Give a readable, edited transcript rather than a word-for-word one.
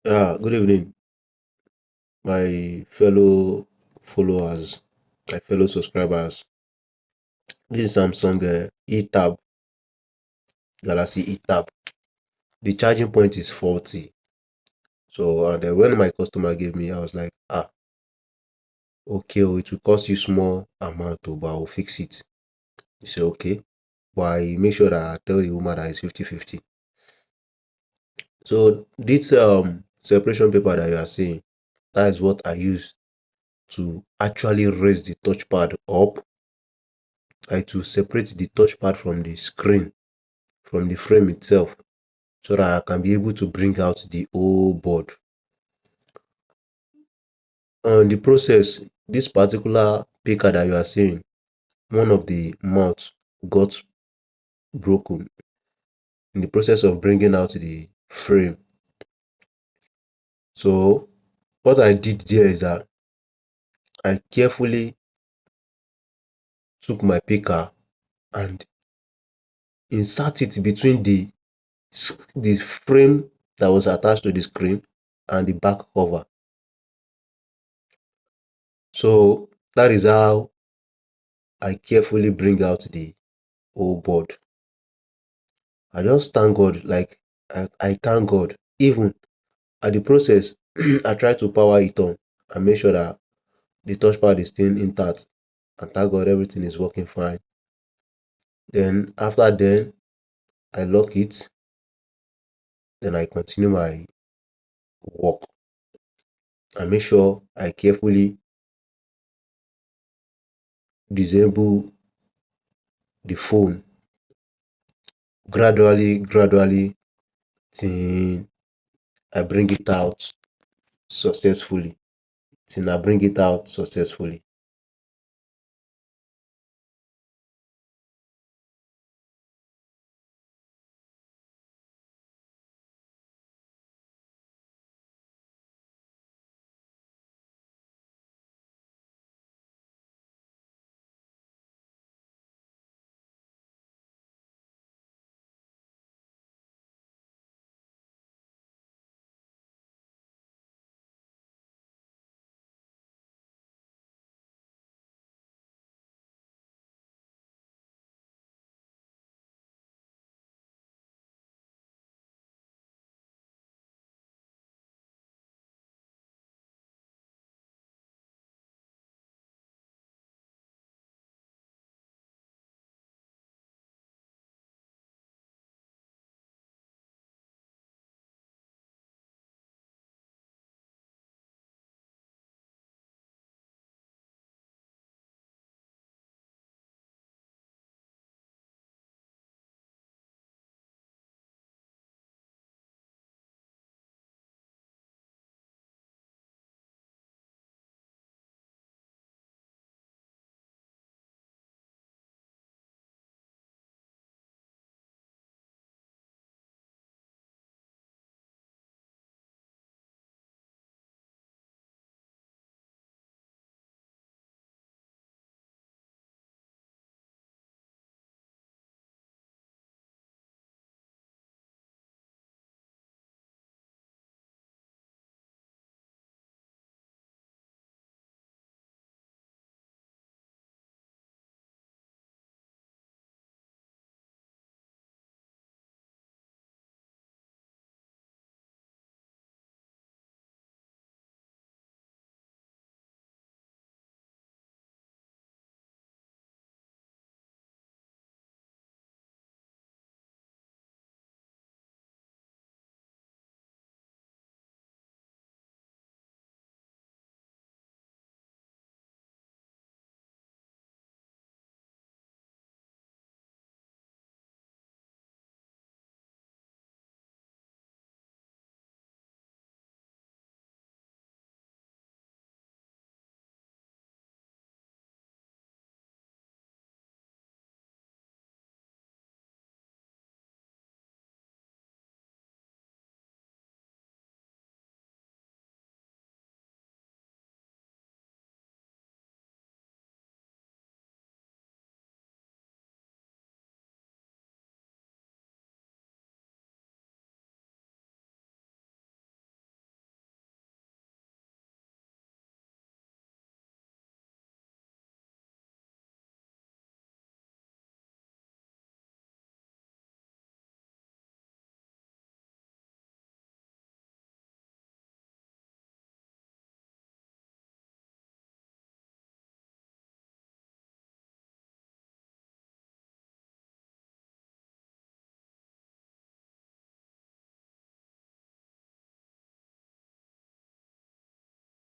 Good evening, my fellow followers, my fellow subscribers. This is Samsung E-Tab, Galaxy E-Tab. The charging point is 40. So, and when my customer gave me, I was like, okay, it will cost you small amount, but I'll fix it. He said, okay. But I make sure that I tell the woman that it's 50-50. So, this separation paper that you are seeing, that is what I use to actually raise the touchpad up, like to separate the touchpad from the screen, from the frame itself, so that I can be able to bring out the whole board. On the process, this particular picker that you are seeing, one of the mouth got broken in the process of bringing out the frame. So what I did there is that I carefully took my picker and insert it between the frame that was attached to the screen and the back cover. So that is how I carefully bring out the whole board. I just thank God, like I thank God. Even at the process, I try to power it on and make sure that the touchpad is still intact. And thank God everything is working fine. Then after then, I lock it. Then I continue my work. I make sure I carefully disable the phone gradually till I bring it out successfully. Till I bring it out successfully.